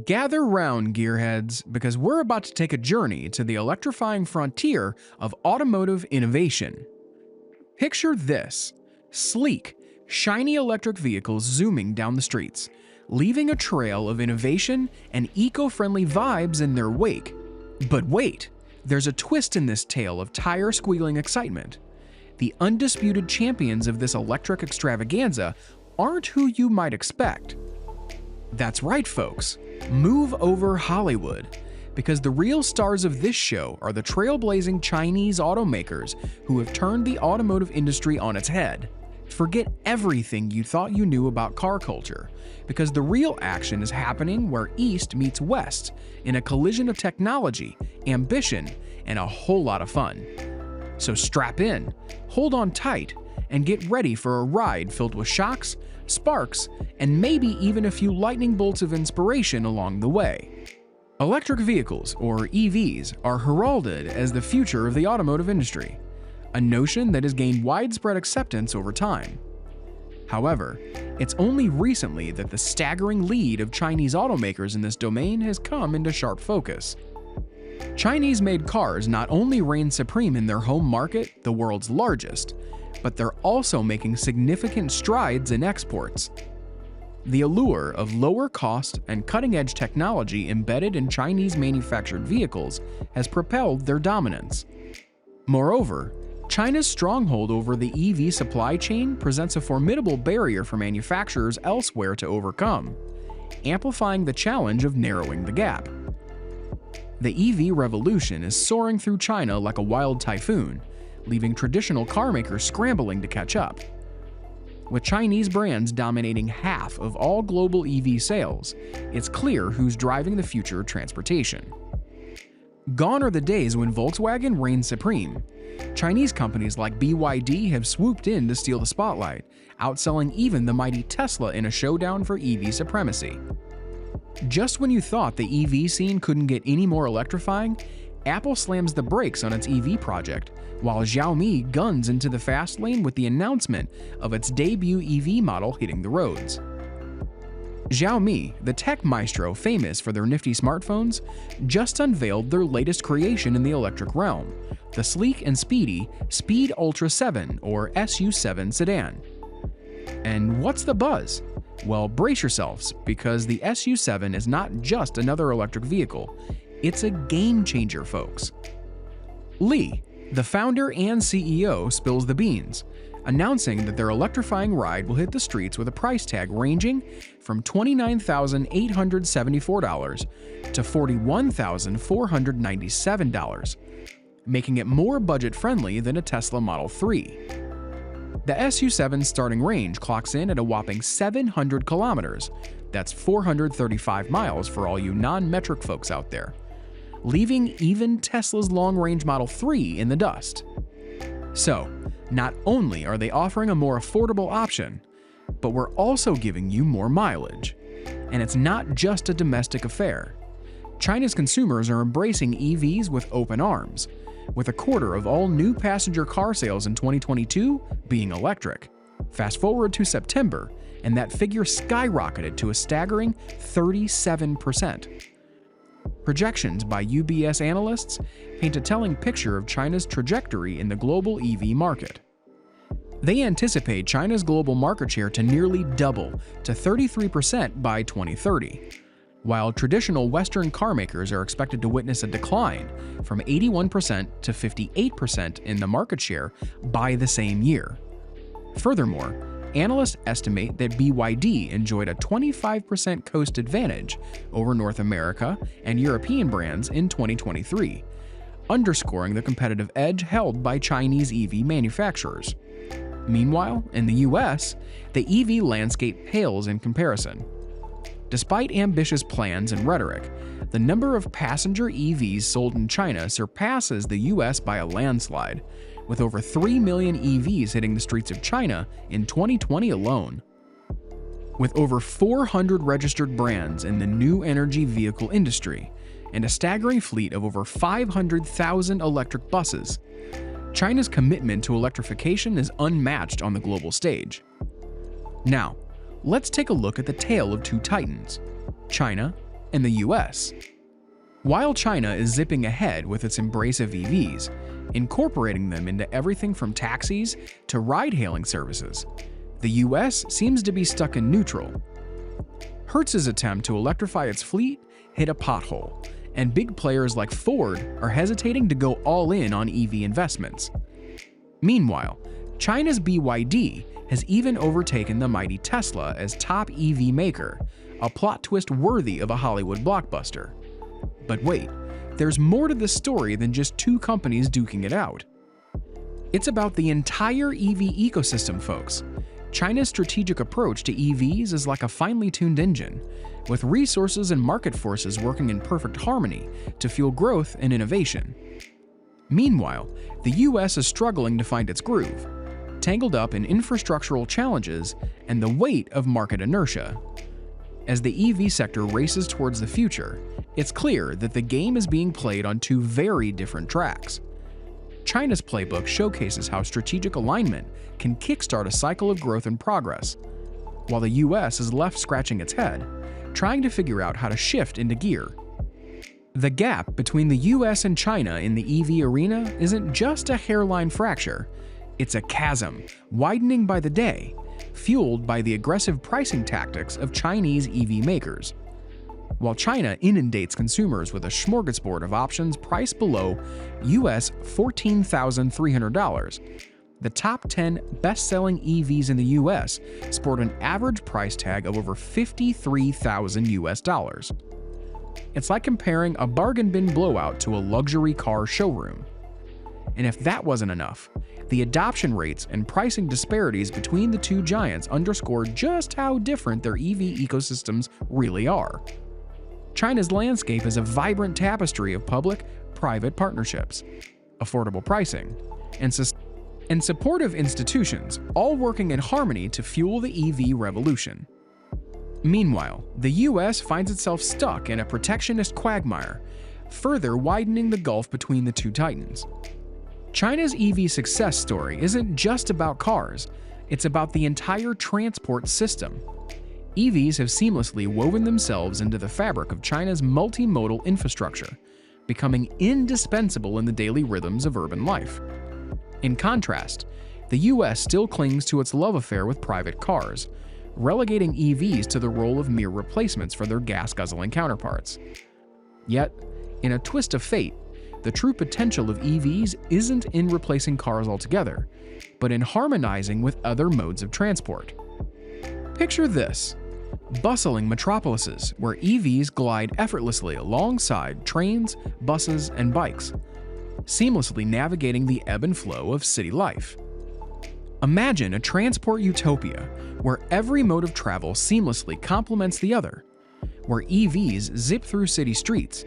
Gather round, gearheads, because we're about to take a journey to the electrifying frontier of automotive innovation. Picture this: sleek, shiny electric vehicles zooming down the streets, leaving a trail of innovation and eco-friendly vibes in their wake. But wait, there's a twist in this tale of tire-squealing excitement. The undisputed champions of this electric extravaganza aren't who you might expect. That's right, folks. Move over Hollywood, because the real stars of this show are the trailblazing Chinese automakers who have turned the automotive industry on its head. Forget everything you thought you knew about car culture, because the real action is happening where East meets West, in a collision of technology, ambition, and a whole lot of fun. So strap in, hold on tight, and get ready for a ride filled with shocks, sparks, and maybe even a few lightning bolts of inspiration along the way. Electric vehicles, or EVs, are heralded as the future of the automotive industry, a notion that has gained widespread acceptance over time. However, it's only recently that the staggering lead of Chinese automakers in this domain has come into sharp focus. Chinese-made cars not only reign supreme in their home market, the world's largest, but they're also making significant strides in exports. The allure of lower cost and cutting-edge technology embedded in Chinese-manufactured vehicles has propelled their dominance. Moreover, China's stronghold over the EV supply chain presents a formidable barrier for manufacturers elsewhere to overcome, amplifying the challenge of narrowing the gap. The EV revolution is soaring through China like a wild typhoon, leaving traditional carmakers scrambling to catch up. With Chinese brands dominating half of all global EV sales, it's clear who's driving the future of transportation. Gone are the days when Volkswagen reigned supreme. Chinese companies like BYD have swooped in to steal the spotlight, outselling even the mighty Tesla in a showdown for EV supremacy. Just when you thought the EV scene couldn't get any more electrifying, Apple slams the brakes on its EV project, while Xiaomi guns into the fast lane with the announcement of its debut EV model hitting the roads. Xiaomi, the tech maestro famous for their nifty smartphones, just unveiled their latest creation in the electric realm, the sleek and speedy Speed Ultra 7 or SU7 sedan. And what's the buzz? Well, brace yourselves, because the SU7 is not just another electric vehicle, it's a game changer, folks. Li, the founder and CEO, spills the beans, announcing that their electrifying ride will hit the streets with a price tag ranging from $29,874 to $41,497, making it more budget-friendly than a Tesla Model 3. The SU7's starting range clocks in at a whopping 700 kilometers, that's 435 miles for all you non-metric folks out there, leaving even Tesla's long-range Model 3 in the dust. So, not only are they offering a more affordable option, but we're also giving you more mileage. And it's not just a domestic affair. China's consumers are embracing EVs with open arms, with a quarter of all new passenger car sales in 2022 being electric. Fast forward to September, and that figure skyrocketed to a staggering 37%. Projections by UBS analysts paint a telling picture of China's trajectory in the global EV market. They anticipate China's global market share to nearly double to 33% by 2030, while traditional Western carmakers are expected to witness a decline from 81% to 58% in the market share by the same year. Furthermore, analysts estimate that BYD enjoyed a 25% cost advantage over North America and European brands in 2023, underscoring the competitive edge held by Chinese EV manufacturers. Meanwhile, in the US, the EV landscape pales in comparison. Despite ambitious plans and rhetoric, the number of passenger EVs sold in China surpasses the US by a landslide, with over 3 million EVs hitting the streets of China in 2020 alone. With over 400 registered brands in the new energy vehicle industry and a staggering fleet of over 500,000 electric buses, China's commitment to electrification is unmatched on the global stage. Now, let's take a look at the tale of two titans, China and the US. While China is zipping ahead with its embrace of EVs, incorporating them into everything from taxis to ride-hailing services, the US seems to be stuck in neutral. Hertz's attempt to electrify its fleet hit a pothole, and big players like Ford are hesitating to go all in on EV investments. Meanwhile, China's BYD has even overtaken the mighty Tesla as top EV maker, a plot twist worthy of a Hollywood blockbuster. But wait, there's more to this story than just two companies duking it out. It's about the entire EV ecosystem, folks. China's strategic approach to EVs is like a finely tuned engine, with resources and market forces working in perfect harmony to fuel growth and innovation. Meanwhile, the US is struggling to find its groove, tangled up in infrastructural challenges and the weight of market inertia. As the EV sector races towards the future, it's clear that the game is being played on two very different tracks. China's playbook showcases how strategic alignment can kickstart a cycle of growth and progress, while the US is left scratching its head, trying to figure out how to shift into gear. The gap between the US and China in the EV arena isn't just a hairline fracture, it's a chasm, widening by the day, fueled by the aggressive pricing tactics of Chinese EV makers. While China inundates consumers with a smorgasbord of options priced below US $14,300, the top 10 best-selling EVs in the US sport an average price tag of over $53,000 US. It's like comparing a bargain bin blowout to a luxury car showroom. And if that wasn't enough, the adoption rates and pricing disparities between the two giants underscore just how different their EV ecosystems really are. China's landscape is a vibrant tapestry of public-private partnerships, affordable pricing, and supportive institutions, all working in harmony to fuel the EV revolution. Meanwhile, the US finds itself stuck in a protectionist quagmire, further widening the gulf between the two titans. China's EV success story isn't just about cars, it's about the entire transport system. EVs have seamlessly woven themselves into the fabric of China's multimodal infrastructure, becoming indispensable in the daily rhythms of urban life. In contrast, the US still clings to its love affair with private cars, relegating EVs to the role of mere replacements for their gas-guzzling counterparts. Yet, in a twist of fate, the true potential of EVs isn't in replacing cars altogether, but in harmonizing with other modes of transport. Picture this: bustling metropolises where EVs glide effortlessly alongside trains, buses, and bikes, seamlessly navigating the ebb and flow of city life. Imagine a transport utopia where every mode of travel seamlessly complements the other, where EVs zip through city streets,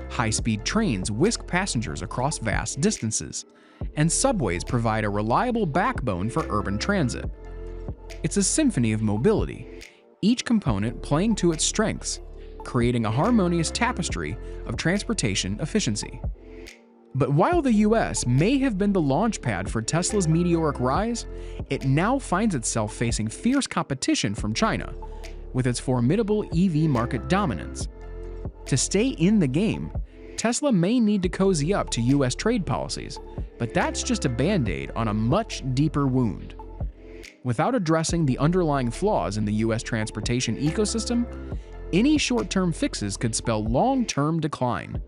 high-speed trains whisk passengers across vast distances, and subways provide a reliable backbone for urban transit. It's a symphony of mobility, each component playing to its strengths, creating a harmonious tapestry of transportation efficiency. But while the US may have been the launchpad for Tesla's meteoric rise, it now finds itself facing fierce competition from China, with its formidable EV market dominance. To stay in the game, Tesla may need to cozy up to US trade policies, but that's just a band-aid on a much deeper wound. Without addressing the underlying flaws in the US transportation ecosystem, any short-term fixes could spell long-term decline.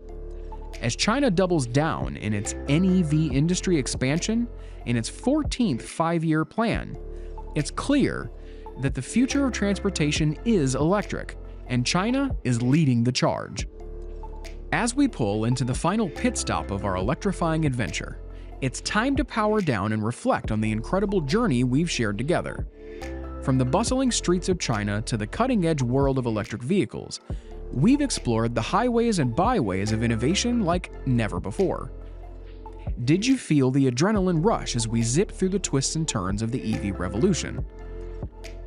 As China doubles down in its NEV industry expansion in its 14th five-year plan, it's clear that the future of transportation is electric, and China is leading the charge. As we pull into the final pit stop of our electrifying adventure, it's time to power down and reflect on the incredible journey we've shared together. From the bustling streets of China to the cutting-edge world of electric vehicles, we've explored the highways and byways of innovation like never before. Did you feel the adrenaline rush as we zipped through the twists and turns of the EV revolution?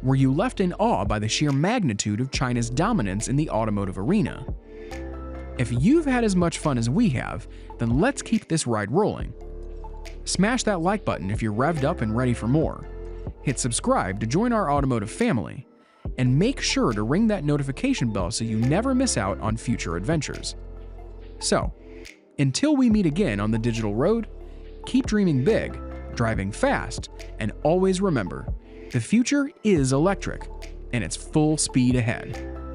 Were you left in awe by the sheer magnitude of China's dominance in the automotive arena? If you've had as much fun as we have, then let's keep this ride rolling. Smash that like button if you're revved up and ready for more. Hit subscribe to join our automotive family. and make sure to ring that notification bell so you never miss out on future adventures. So, until we meet again on the digital road, keep dreaming big, driving fast, and always remember, the future is electric, and it's full speed ahead.